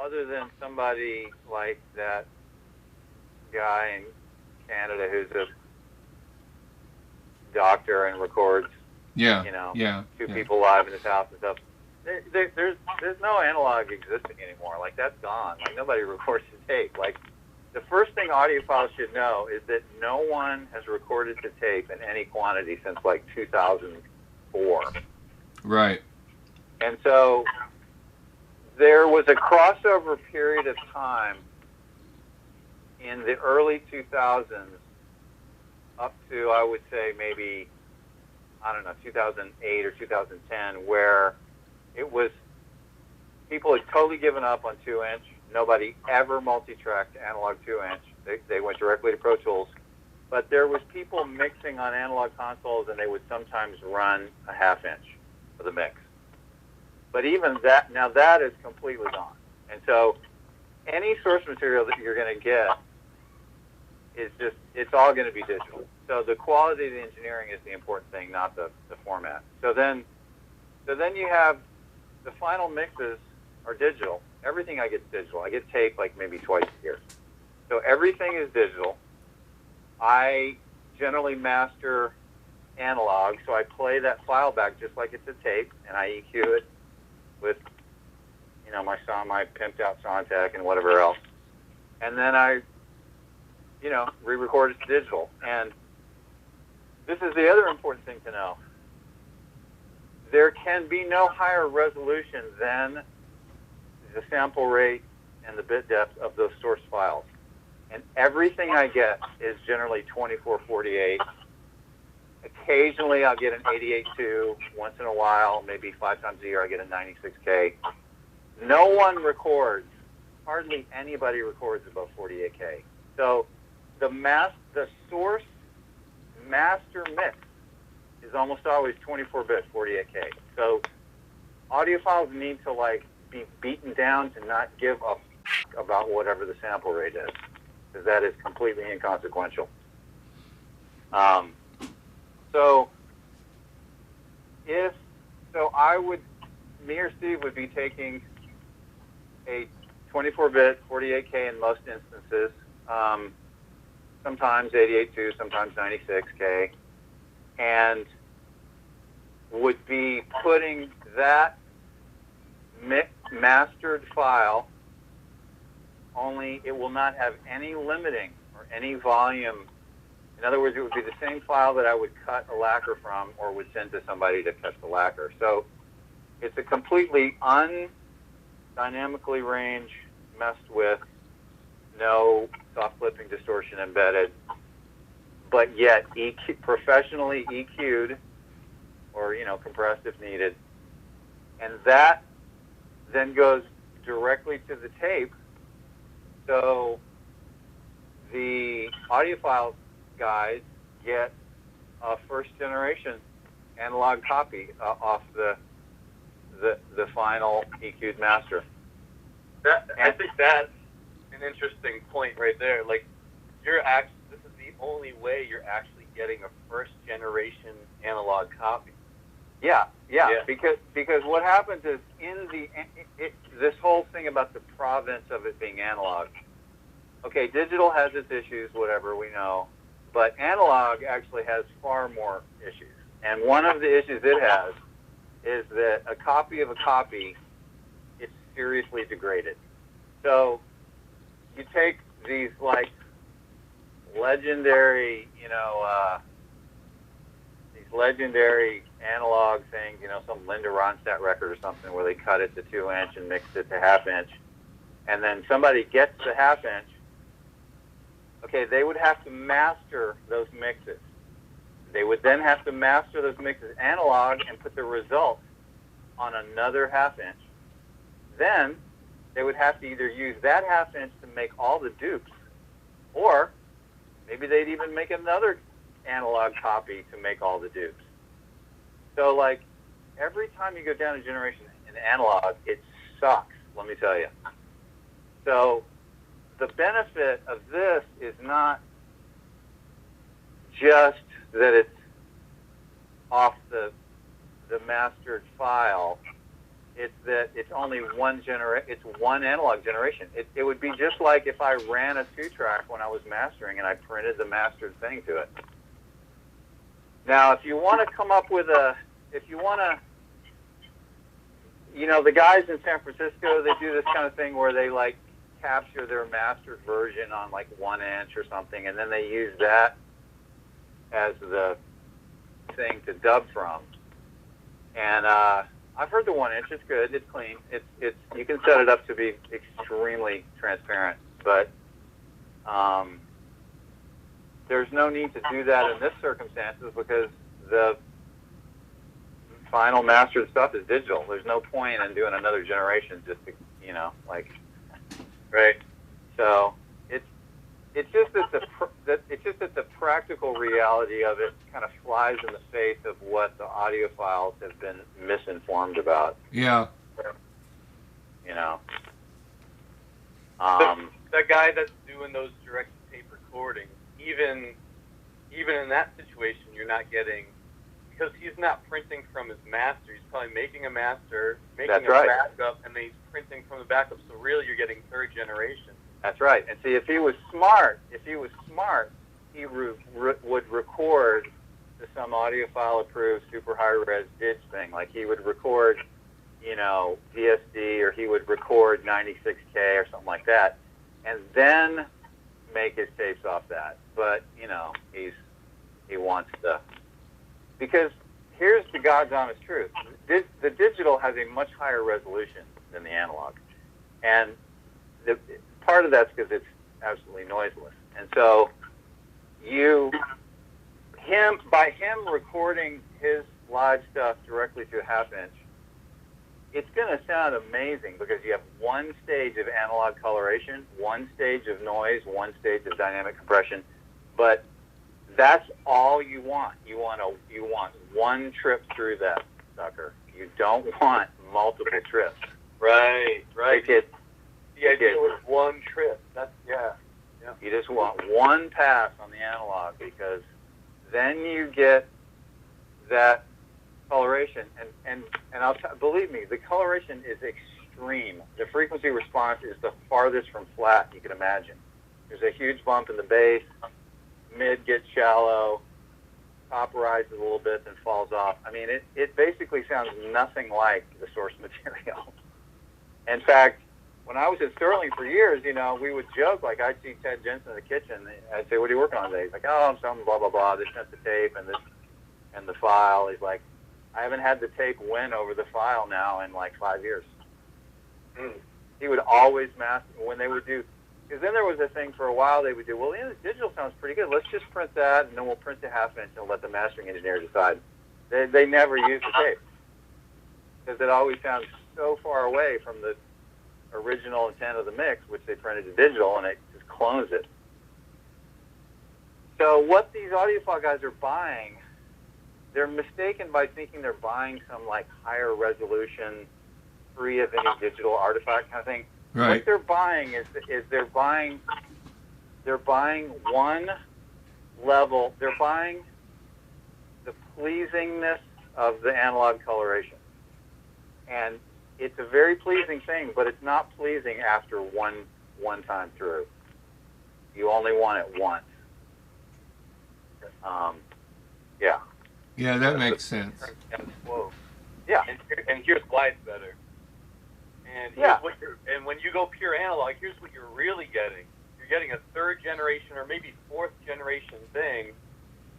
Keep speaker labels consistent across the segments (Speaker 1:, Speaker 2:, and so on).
Speaker 1: other than somebody like that guy in Canada who's a doctor and records,
Speaker 2: Yeah.
Speaker 1: you know,
Speaker 2: Yeah.
Speaker 1: two
Speaker 2: Yeah.
Speaker 1: people live in his house and stuff. There's no analog existing anymore. Like, that's gone. Like, nobody records to tape. Like, the first thing audiophiles should know is that no one has recorded to tape in any quantity since like 2004.
Speaker 2: Right.
Speaker 1: And so there was a crossover period of time in the early 2000s up to, I would say, maybe, I don't know, 2008 or 2010, where it was, people had totally given up on 2-inch. Nobody ever multi-tracked analog 2-inch. They went directly to Pro Tools. But there was people mixing on analog consoles, and they would sometimes run a 1/2-inch for the mix. But even that, now that is completely gone. And so any source material that you're going to get is just, it's all going to be digital. So the quality of the engineering is the important thing, not the format. So then you have the final mixes are digital. Everything I get is digital. I get tape like maybe twice a year. So everything is digital. I generally master analog, so I play that file back just like it's a tape, and I EQ it with, you know, my pimped out Soundtech and whatever else. And then I, you know, re-record it to digital. And this is the other important thing to know. There can be no higher resolution than the sample rate and the bit depth of those source files. And everything I get is generally 2448. Occasionally I'll get an 88.2. Once in a while, maybe 5 times a year, I get a 96K. No one records, hardly anybody records above 48K. So the source master mix is almost always 24-bit 48K. So audiophiles need to like be beaten down to not give a about whatever the sample rate is, because that is completely inconsequential. Me or Steve would be taking a 24-bit 48K in most instances, sometimes 88.2, sometimes 96K, and would be putting that mastered file, only it will not have any limiting or any volume. In other words, it would be the same file that I would cut a lacquer from or would send to somebody to cut the lacquer. So it's a completely undynamically range, messed with, no soft clipping distortion embedded, but yet professionally EQ'd or, you know, compressed if needed. And that then goes directly to the tape. So the audiophile guys get a first generation analog copy off the final EQ'd master.
Speaker 3: I think that's an interesting point right there. Like, this is the only way you're actually getting a first generation analog copy.
Speaker 1: Yeah. Because what happens is this whole thing about the province of it being analog. Okay, digital has its issues, whatever, we know, but analog actually has far more issues. And one of the issues it has is that a copy of a copy is seriously degraded. So you take these like legendary, these legendary analog things, some Linda Ronstadt record or something where they cut it to 2-inch and mixed it to 1/2-inch, and then somebody gets the 1/2-inch. Okay, they would have to master those mixes. They would then have to master those mixes analog and put the results on another 1/2-inch. Then they would have to either use that 1/2-inch to make all the dupes, or maybe they'd even make another analog copy to make all the dupes. So, like, every time you go down a generation in analog, it sucks, let me tell you. So the benefit of this is not just that it's off the mastered file. It's that it's only it's one analog generation. It would be just like if I ran a 2-track when I was mastering and I printed the mastered thing to it. Now, if you want to come up with if you want to, the guys in San Francisco, they do this kind of thing where they like capture their mastered version on like 1 inch or something, and then they use that as the thing to dub from. And I've heard the 1 inch. It's good. It's clean. It's you can set it up to be extremely transparent, but there's no need to do that in this circumstances because the final mastered stuff is digital. There's no point in doing another generation just to, right. So it's just that the practical reality of it kind of flies in the face of what the audiophiles have been misinformed about.
Speaker 2: Yeah.
Speaker 3: The guy that's doing those direct tape recordings, even in that situation, you're not getting, because he's not printing from his master. He's probably making a master, making a backup, and then he's printing from the backup. So really, you're getting third generation.
Speaker 1: That's right. And see, if he was smart, he would record to some audiophile approved super high res dig thing. Like he would record, VSD, or he would record 96K or something like that, and then make his tapes off that. But he wants to, because here's the God's honest truth: the digital has a much higher resolution than the analog, and part of that's because it's absolutely noiseless. And so by him recording his live stuff directly to a 1/2 inch, it's going to sound amazing because you have one stage of analog coloration, one stage of noise, one stage of dynamic compression, but that's all you want. You want one trip through that sucker. You don't want multiple trips.
Speaker 3: Right. The idea was one trip. Yeah.
Speaker 1: You just want one pass on the analog because then you get that coloration, and believe me, the coloration is extreme. The frequency response is the farthest from flat you can imagine. There's a huge bump in the bass, mid gets shallow, top rises a little bit, then falls off. I mean, it basically sounds nothing like the source material. In fact, when I was at Sterling for years, we would joke, like I'd see Ted Jensen in the kitchen, I'd say, "What are you working on today?" He's like, "Oh, I'm something, blah, blah, blah, they sent the tape and the file." He's like, "I haven't had the tape win over the file now in like 5 years." He would always master when they would do, because then there was a thing for a while they would do, well, the digital sounds pretty good. Let's just print that, and then we'll print the 1/2 inch and let the mastering engineer decide. They never use the tape because it always sounds so far away from the original intent of the mix, which they printed to digital, and it just clones it. So what these audiophile guys are buying, they're mistaken by thinking they're buying some like higher resolution, free of any digital artifact kind of thing.
Speaker 2: Right.
Speaker 1: What they're buying is they're buying one level. They're buying the pleasingness of the analog coloration, and it's a very pleasing thing, but it's not pleasing after one time through. You only want it once. Yeah.
Speaker 2: Yeah, that makes sense.
Speaker 3: Whoa.
Speaker 1: Yeah.
Speaker 3: And here's why it's better. And and when you go pure analog, here's what you're really getting. You're getting a 3rd generation or maybe 4th generation thing,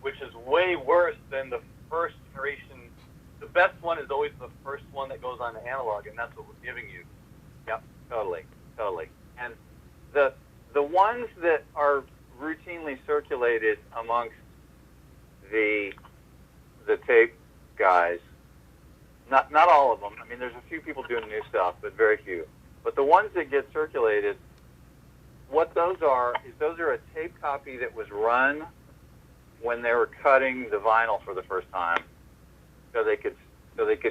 Speaker 3: which is way worse than the 1st generation. The best one is always the first one that goes on to analog, and that's what we're giving you.
Speaker 1: Yep, totally. And the ones that are routinely circulated amongst the tape guys, not all of them. I mean, there's a few people doing new stuff, but very few. But the ones that get circulated, what those are a tape copy that was run when they were cutting the vinyl for the first time, so they could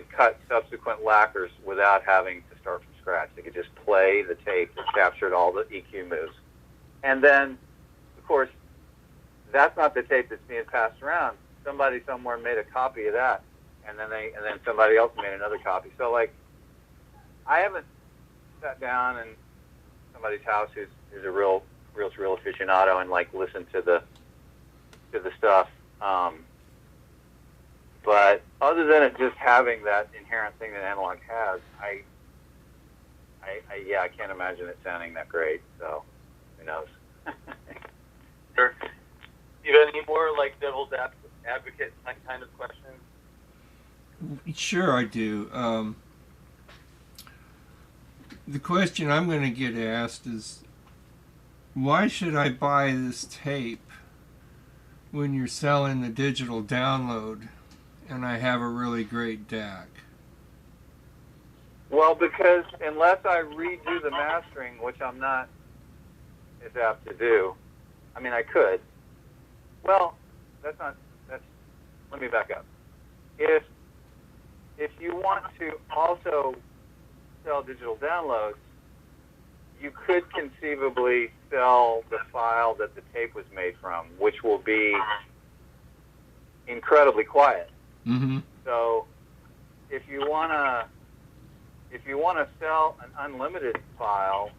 Speaker 1: cut subsequent lacquers without having to start from scratch. They could just play the tape that captured all the EQ moves. And then, of course, that's not the tape that's being passed around. Somebody somewhere made a copy of that, and then somebody else made another copy. So like I haven't sat down in somebody's house who's a real aficionado and like listened to the stuff. But other than it just having that inherent thing that analog has, I can't imagine it sounding that great. So who knows?
Speaker 3: Sure. You got any more like devil's advocate kind of questions?
Speaker 2: Sure, I do. The question I'm going to get asked is, why should I buy this tape when you're selling the digital download and I have a really great DAC?
Speaker 1: Well, because unless I redo the mastering, which I'm not as apt to do, I mean, I could. Well, let me back up. If you want to also sell digital downloads, you could conceivably sell the file that the tape was made from, which will be incredibly quiet.
Speaker 2: Mm-hmm.
Speaker 1: So if you wanna sell an unlimited file,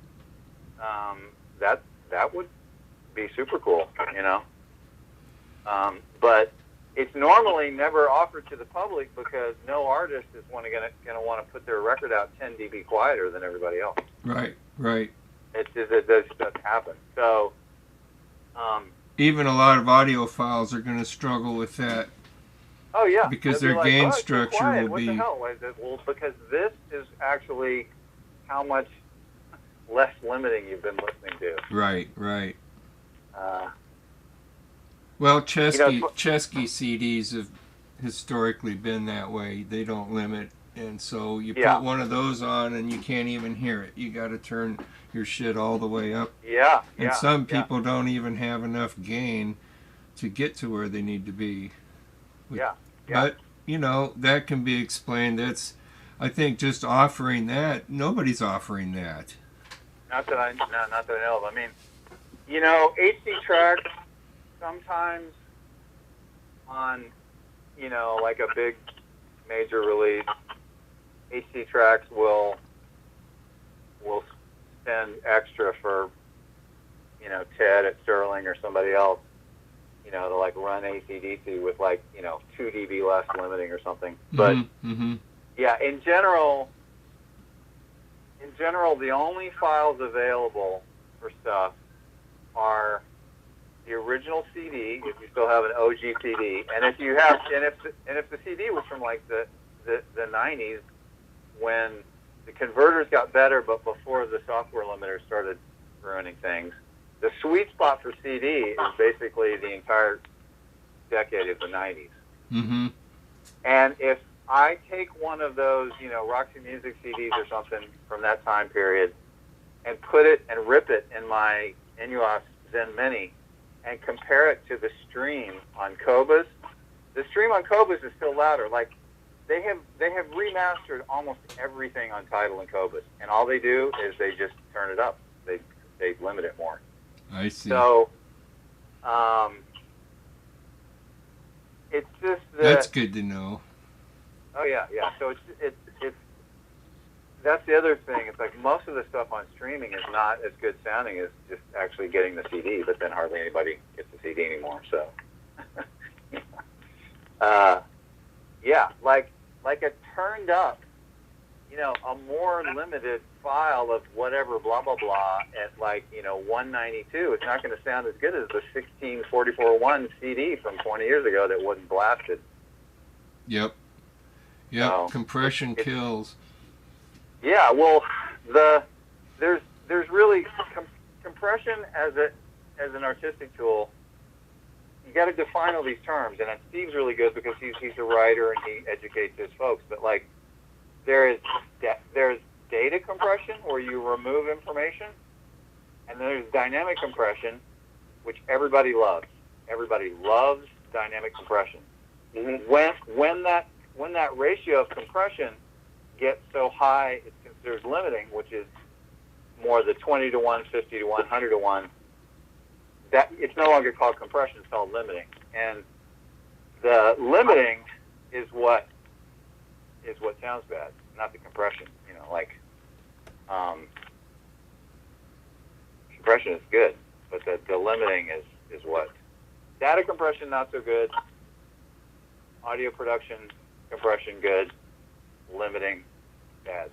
Speaker 1: that would be super cool, you know. But it's normally never offered to the public because no artist is going to want to put their record out 10 dB quieter than everybody else.
Speaker 2: Right.
Speaker 1: It does happen. So
Speaker 2: even a lot of audiophiles are going to struggle with that.
Speaker 1: Oh yeah,
Speaker 2: because
Speaker 1: they'll
Speaker 2: their
Speaker 1: be
Speaker 2: gain
Speaker 1: like,
Speaker 2: structure
Speaker 1: quiet.
Speaker 2: will
Speaker 1: What
Speaker 2: be.
Speaker 1: the hell? Why is it? Well, because this is actually how much less limiting you've been listening to.
Speaker 2: Right. Well, Chesky CDs have historically been that way. They don't limit, and so you put one of those on and you can't even hear it. You got to turn your shit all the way up.
Speaker 1: Yeah.
Speaker 2: And some people don't even have enough gain to get to where they need to be. But, you know, that can be explained. I think just offering that, nobody's offering that.
Speaker 1: Not that I know of. I mean, you know, HD tracks sometimes on, you know, like a big major release, HD tracks will spend extra for, you know, Ted at Sterling or somebody else, you know, to like run AC/DC with like, you know, 2 dB less limiting or something. But yeah, in general, the only files available for stuff are the original CD, if you still have an OG CD, and if the CD was from like the 90s, when the converters got better, but before the software limiters started ruining things. The sweet spot for CD is basically the entire decade of the 90s.
Speaker 2: Mm-hmm.
Speaker 1: And if I take one of those, you know, Roxy Music CDs or something from that time period and put it and rip it in my NUOS Zen Mini and compare it to the stream on Cobas, the stream on Cobas is still louder. Like, they have remastered almost everything on Tidal and Cobas, and all they do is they just turn it up. They limit it more.
Speaker 2: I see.
Speaker 1: So, it's just that.
Speaker 2: That's good to know.
Speaker 1: Oh yeah. So it's that's the other thing. It's like most of the stuff on streaming is not as good sounding as just actually getting the CD, but then hardly anybody gets the CD anymore. So, yeah, like a turned up, you know, a more limited file of whatever blah blah blah at like, you know, 192. It's not going to sound as good as the 1644.1 CD from 20 years ago that wasn't blasted.
Speaker 2: Yep.
Speaker 1: So,
Speaker 2: compression kills.
Speaker 1: Yeah, well, there's really compression as an artistic tool. You got to define all these terms, and Steve's really good because he's a writer and he educates his folks. But like, there's data compression where you remove information, and then there's dynamic compression, which everybody loves. Everybody loves dynamic compression. Mm-hmm. When that ratio of compression gets so high, it's considered limiting, which is more the 20 to 1, 50 to 1, 100 to 1. That it's no longer called compression; it's called limiting. And the limiting is what sounds bad, not the compression. You know, like compression is good, but the limiting is what? Data compression, not so good. Audio production, compression, good. Limiting, bad.